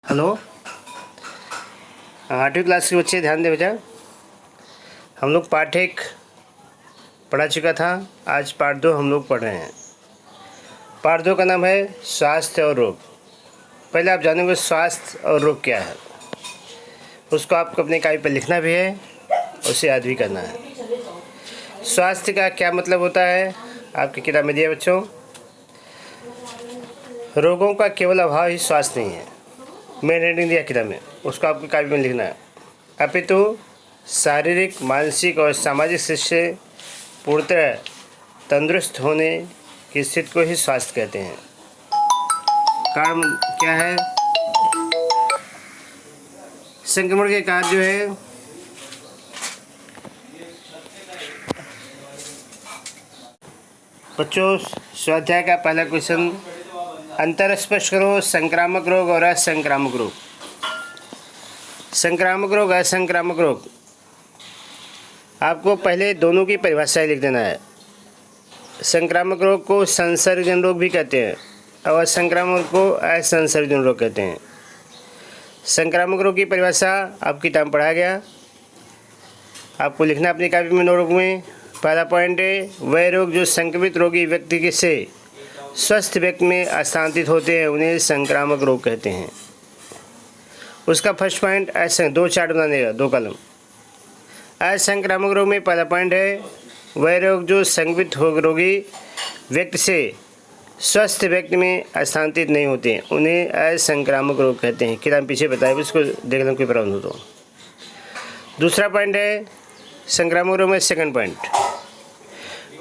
Hello, 8वीं class के बच्चे ध्यान दें बेटा। हम लोग पार्ट 1 पढ़ा चुका था। आज पार्ट 2 हम लोग पढ़ रहे हैं। पार्ट 2 का नाम है स्वास्थ्य और रोग। पहले आप जानेंगे स्वास्थ्य और रोग क्या है। उसको आपको अपने कापी पर लिखना भी है, उसे याद भी करना है। स्वास्थ्य का क्या मतलब होता है आपकी किताब में दिया बच्चों। रोगों का केवल अभाव ही स्वास्थ्य नहीं है। मेन हेडिंग दिया किताब में, उसको आपको कापी में लिखना है। अपितु शारीरिक, मानसिक और सामाजिक स्थिति से पूर्णतः तंदुरुस्त होने की स्थिति को ही स्वास्थ्य कहते हैं। कारण क्या है? संक्रमण के कारण जो है बच्चों, स्वाध्याय का पहला क्वेश्चन, अंतर स्पष्ट करो संक्रामक रोग और असंक्रामक रोग। संक्रामक रोग, असंक्रामक रोग, आपको पहले दोनों की परिभाषा लिख देना है। संक्रामक रोग को संसर्गजन्य रोग भी कहते हैं और संक्रामक को असंसर्गजन्य रोग कहते हैं। संक्रामक रोग की परिभाषा आपकी किताब में पढ़ाया गया, आपको लिखना अपनी कापी में नोटबुक में। पहला पॉइंट है, वह रोग जो संक्रमित रोगी व्यक्ति से स्वस्थ व्यक्ति में स्थानांतरित होते हैं उन्हें संक्रामक रोग कहते हैं। उसका फर्स्ट पॉइंट ऐसे 2 चार्ट बनाने का, 2 कॉलम। असंक्रामक रोग में पहला पॉइंट है, वह रोग जो संक्रमित रोगी व्यक्ति से स्वस्थ व्यक्ति में स्थानांतरित नहीं होते हैं उन्हें असंक्रामक रोग कहते हैं। किताब पीछे बताए, उसको देख लें कोई प्रॉब्लम हो तो। दूसरा पॉइंट है संक्रामक रोग में सेकंड पॉइंट,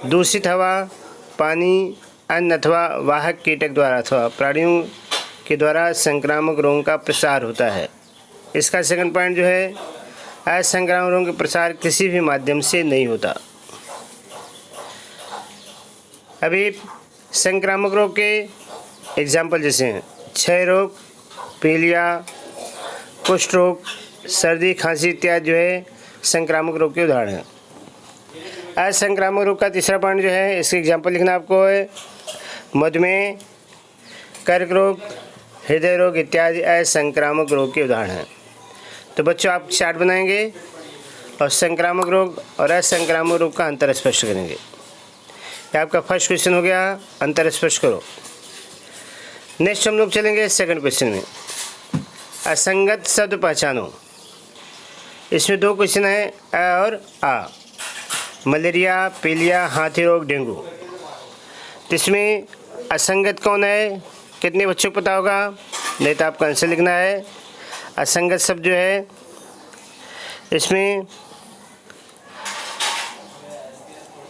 दूषित हवा, पानी, अन्न अथवा वाहक कीटक द्वारा अथवा प्राणियों के द्वारा संक्रामक रोगों का प्रसार होता है। इसका सेकंड पॉइंट जो है, असंक्रामक रोगों का प्रसार किसी भी माध्यम से नहीं होता। अभी संक्रामक रोग के एग्जाम्पल जैसे हैं क्षय रोग, पीलिया, कुष्ठ रोग, सर्दी, खांसी इत्यादि जो है संक्रामक रोग के उदाहरण हैं। असंक्रामक रोग का तीसरा पॉइंट जो है, इसके एग्जाम्पल लिखना आपको है मधुमेह, कर्क रोग, हृदय रोग इत्यादि असंक्रामक रोग के उदाहरण हैं। तो बच्चों आप चार्ट बनाएंगे और संक्रामक रोग और असंक्रामक रोग का अंतर स्पष्ट करेंगे। ये आपका फर्स्ट क्वेश्चन हो गया, अंतर स्पष्ट करो। नेक्स्ट हम लोग चलेंगे सेकंड क्वेश्चन में, असंगत शब्द पहचानो। इसमें 2 क्वेश्चन है, अ और आ। मलेरिया, पीलिया, हाथी रोग, डेंगू। तो इसमें असंगत कौन है, कितने बच्चों को पता होगा? नहीं तो आपको आंसर लिखना है। असंगत शब्द जो है इसमें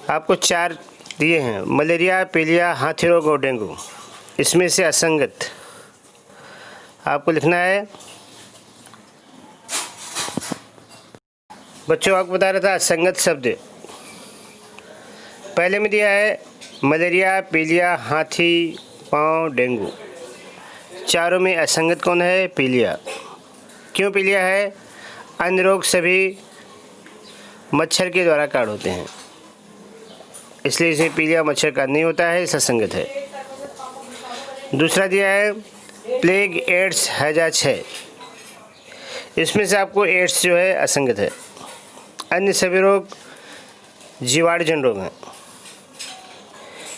आपको 4 दिए हैं, मलेरिया, पीलिया, हाथी रोग और डेंगू। इसमें से असंगत आपको लिखना है। बच्चों आपको बता रहा था असंगत शब्द पहले में दिया है मलेरिया, पीलिया, हाथी पाँव, डेंगू। चारों में असंगत कौन है? पीलिया। क्यों पीलिया है? अन्य रोग सभी मच्छर के द्वारा काट होते हैं, इसलिए इसे पीलिया मच्छर का नहीं होता है, इससे असंगत है। दूसरा दिया है प्लेग, एड्स, हैजा, क्षय। इसमें से आपको एड्स जो है असंगत है। अन्य सभी रोग जीवाणुजन्य रोग हैं।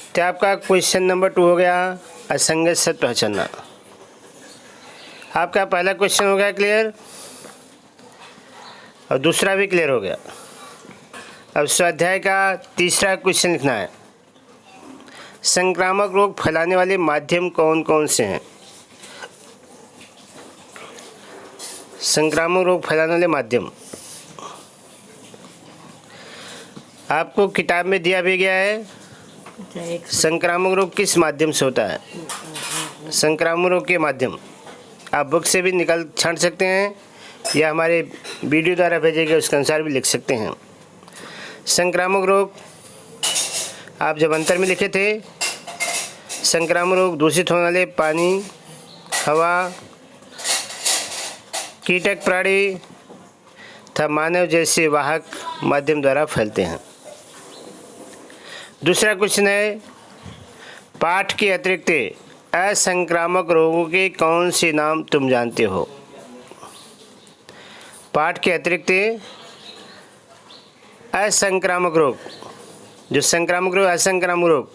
तो आपका क्वेश्चन नंबर 2 हो गया असंगत शब्द पहचानना। आपका पहला क्वेश्चन हो गया क्लियर और दूसरा भी क्लियर हो गया। अब स्वाध्याय का तीसरा क्वेश्चन लिखना है, संक्रामक रोग फैलाने वाले माध्यम कौन कौन से हैं? संक्रामक रोग फैलाने वाले माध्यम आपको किताब में दिया भी गया है। संक्रामक रोग किस माध्यम से होता है? संक्रामक रोग के माध्यम आप बुक से भी निकल छांट सकते हैं या हमारे वीडियो द्वारा भेजे गए उसके अनुसार भी लिख सकते हैं। संक्रामक रोग आप जब अंतर में लिखे थे, संक्रामक रोग दूषित होने वाले पानी, हवा, कीटक, प्राणी तथा मानव जैसे वाहक माध्यम द्वारा फैलते हैं। दूसरा क्वेश्चन है, पाठ के अतिरिक्त असंक्रामक रोगों के कौन से नाम तुम जानते हो? पाठ के अतिरिक्त असंक्रामक रोग, जो संक्रामक रोग, असंक्रामक रोग,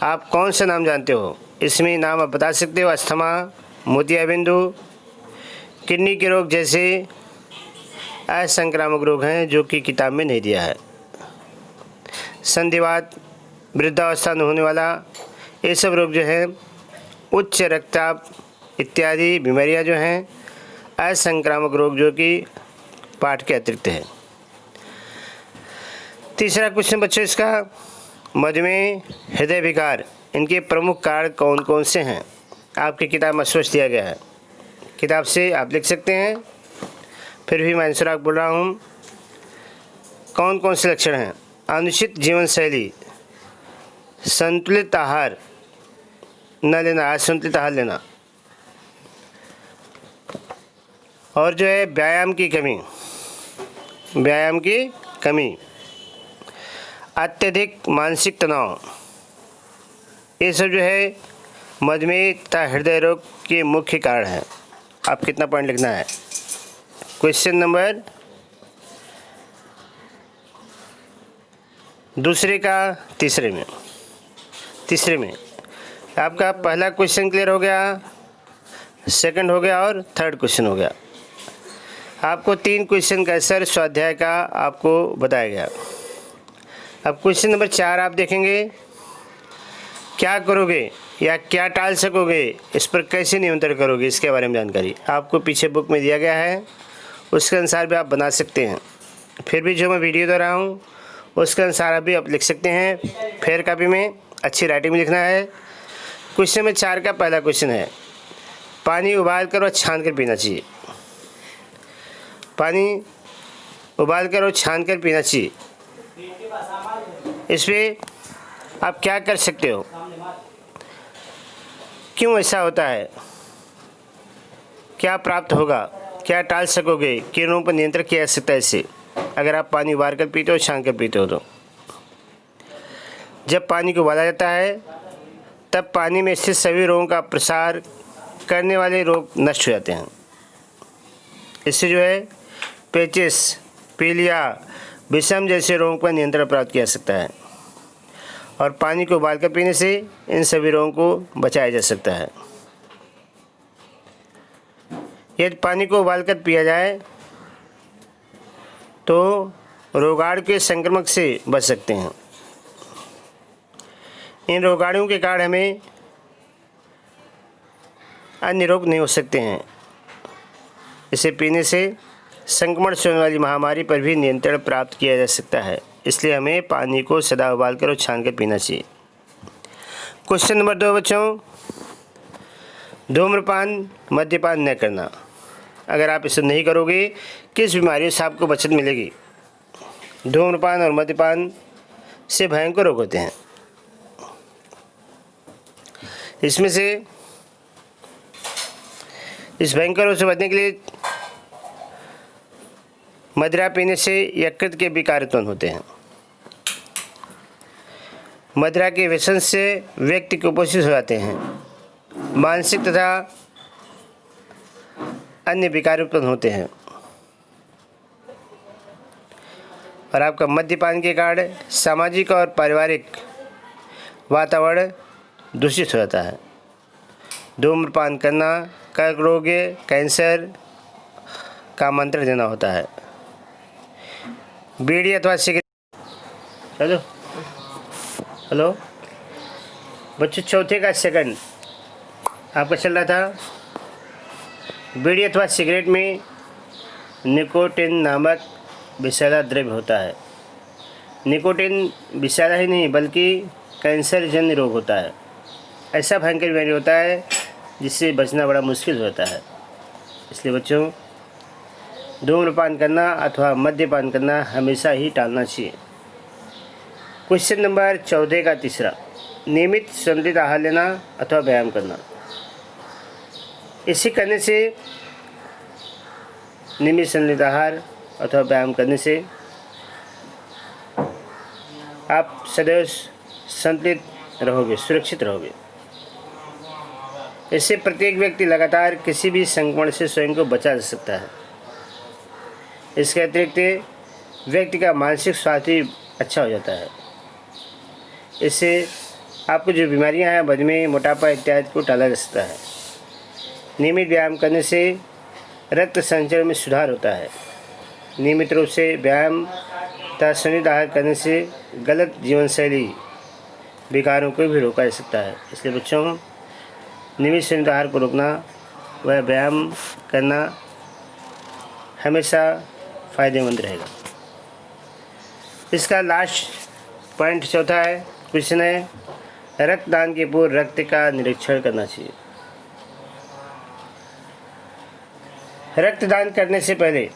आप कौन सा नाम जानते हो? इसमें नाम आप बता सकते हो। अस्थमा, मोतियाबिंदु, किडनी के रोग जैसे असंक्रामक रोग हैं जो कि किताब में नहीं दिया है। संधिवात, वृद्धावस्था में होने वाला, ये सब रोग जो है, उच्च रक्तचाप इत्यादि बीमारियां जो हैं असंक्रामक रोग जो कि पाठ के अतिरिक्त है। तीसरा क्वेश्चन बच्चों इसका, मधुमेह, हृदय विकार, इनके प्रमुख कारण कौन कौन से हैं? आपकी किताब में स्पष्ट दिया गया है, किताब से आप लिख सकते हैं। फिर भी मैं आंसर आपको बोल रहा हूँ। कौन कौन से लक्षण हैं? अनुचित जीवन शैली, संतुलित आहार न लेना, असंतुलित आहार लेना, और जो है व्यायाम की कमी, अत्यधिक मानसिक तनाव, ये सब जो है मधुमेह तथा हृदय रोग के मुख्य कारण हैं। आप कितना पॉइंट लिखना है? क्वेश्चन नंबर दूसरे का तीसरे में आपका पहला क्वेश्चन क्लियर हो गया, सेकंड हो गया और थर्ड क्वेश्चन हो गया। आपको 3 क्वेश्चन का आंसर स्वाध्याय का आपको बताया गया। अब क्वेश्चन नंबर 4 आप देखेंगे, क्या करोगे या क्या टाल सकोगे, इस पर कैसे नियंत्रण करोगे, इसके बारे में जानकारी आपको पीछे बुक में दिया गया है, उसके अनुसार भी आप बना सकते हैं। फिर भी जो मैं वीडियो दे रहा हूँ उसके अनुसार भी आप लिख सकते हैं। फेयर कॉपी में अच्छी राइटिंग में लिखना है। क्वेश्चन नंबर 4 का पहला क्वेश्चन है, पानी उबाल कर और छान कर पीना चाहिए। पानी उबाल कर और छान कर पीना चाहिए, इस पर आप क्या कर सकते हो? क्यों ऐसा होता है? क्या प्राप्त होगा? क्या टाल सकोगे? किरणों पर नियंत्रण किया जा सकता है इससे, अगर आप पानी उबाल कर पीते हो, छान कर पीते हो तो। जब पानी को उबाला जाता है तब पानी में स्थित सभी रोगों का प्रसार करने वाले रोग नष्ट हो जाते हैं। इससे जो है पेचिस, पीलिया, विषम जैसे रोगों पर नियंत्रण प्राप्त किया जा सकता है, और पानी को उबालकर पीने से इन सभी रोगों को बचाया जा सकता है। यदि पानी को उबालकर पिया जाए तो रोगाणु के संक्रमण से बच सकते हैं। इन रोगाणुओं के कारण हमें अन्य रोग नहीं हो सकते हैं। इसे पीने से संक्रमण से होने वाली महामारी पर भी नियंत्रण प्राप्त किया जा सकता है। इसलिए हमें पानी को सदा उबालकर और छान कर पीना चाहिए। क्वेश्चन नंबर 2 बच्चों, धूम्रपान, मद्यपान न करना। अगर आप इसे नहीं करोगे किस बीमारियों से आपको बचत मिलेगी? धूम्रपान और मद्यपान से भयंकर रोग होते हैं। इसमें से इस भयंकर रोग से बचने के लिए मदिरा पीने से यकृत के विकार उत्पन्न होते हैं। मदिरा के व्यसन से व्यक्ति कुपोषित हो जाते हैं। मानसिक तथा अन्य विकार उत्पन्न होते हैं, और आपका मद्यपान के कारण सामाजिक और पारिवारिक वातावरण दूषित हो जाता है। धूम्रपान करना कर्क रोग, कैंसर का आमंत्रण देना होता है। बीड़ी अथवा सिगरेट, हेलो बच्चों, चौथे का सेकंड आपका चल रहा था। बीड़ी अथवा सिगरेट में निकोटिन नामक विषैला द्रव्य होता है। निकोटिन विषैला ही नहीं बल्कि कैंसर जन्य रोग होता है। ऐसा भयंकर बीमारी होता है जिससे बचना बड़ा मुश्किल होता है। इसलिए बच्चों, धूम्रपान करना अथवा मद्यपान करना हमेशा ही टालना चाहिए। क्वेश्चन नंबर 14 का तीसरा, नियमित संतुलित आहार लेना अथवा व्यायाम करना। इसे करने से, नियमित संतुलित आहार अथवा व्यायाम करने से आप सदैव संतुलित रहोगे, सुरक्षित रहोगे। इससे प्रत्येक व्यक्ति लगातार किसी भी संक्रमण से स्वयं को बचा जा सकता है। इसके अतिरिक्त व्यक्ति का मानसिक स्वास्थ्य भी अच्छा हो जाता है। इससे आपको जो बीमारियां हैं, मधुमेह, मोटापा इत्यादि को टाला जा सकता है। नियमित व्यायाम करने से रक्त संचरण में सुधार होता है। नियमित रूप से व्यायाम तथा संतुलित आहार करने से गलत जीवन शैली विकारों को भी रोका जा सकता है। इसलिए बच्चों, नियमित संतुलित आहार को रोकना व व्यायाम करना हमेशा फ़ायदेमंद रहेगा। इसका लास्ट पॉइंट चौथा है, क्वेश्चन है, रक्तदान के पूर्व रक्त का निरीक्षण करना चाहिए। रक्तदान करने से पहले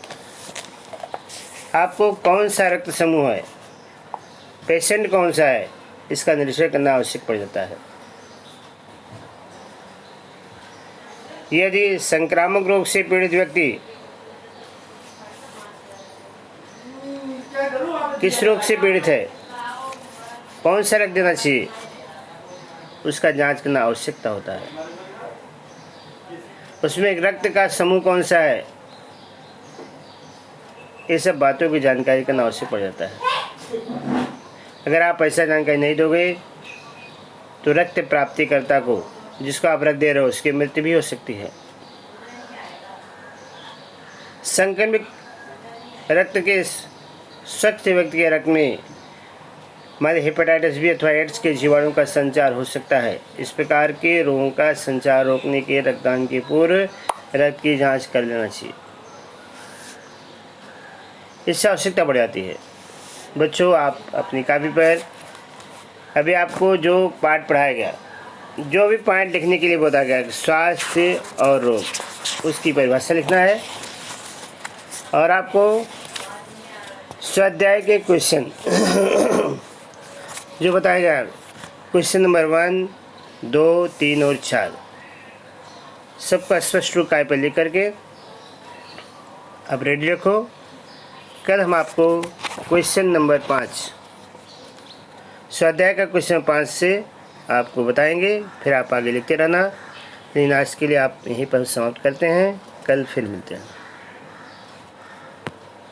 आपको कौन सा रक्त समूह है, पेशेंट कौन सा है, इसका निरीक्षण करना आवश्यक पड़ जाता है। यदि संक्रामक रोग से पीड़ित व्यक्ति किस रोग से पीड़ित है, कौन सा रक्त देना चाहिए, उसका जांच करना आवश्यकता होता है। उसमें रक्त का समूह कौन सा है, ये सब बातों की जानकारी करना आवश्यक पड़ जाता है। अगर आप ऐसा जानकारी नहीं दोगे तो रक्त प्राप्तिकर्ता को, जिसको आप रक्त दे रहे हो, उसकी मृत्यु भी हो सकती है। संक्रमित रक्त के स्वस्थ व्यक्ति के रक्त में हमारे हेपेटाइटिस बी अथवा एड्स के जीवाणु का संचार हो सकता है। इस प्रकार के रोगों का संचार रोकने के रक्तदान के पूर्व रक्त की जांच कर लेना चाहिए। इससे आवश्यकता बढ़ जाती है। बच्चों, आप अपनी कॉपी पर अभी आपको जो पाठ पढ़ाया गया, जो भी पॉइंट लिखने के लिए बताया गया, स्वास्थ्य और रोग, उसकी परिभाषा लिखना है। और आपको स्वाध्याय के क्वेश्चन जो बताया गया, क्वेश्चन नंबर 1, 2, 3 और 4 सबका स्पष्ट रूप कागज पर लिख करके अब रेडी रखो। कल हम आपको क्वेश्चन नंबर 5, स्वाध्याय का क्वेश्चन 5 से आपको बताएंगे, फिर आप आगे लिखते रहना। लेकिन आज के लिए आप यहीं पर समाप्त करते हैं, कल फिर मिलते हैं।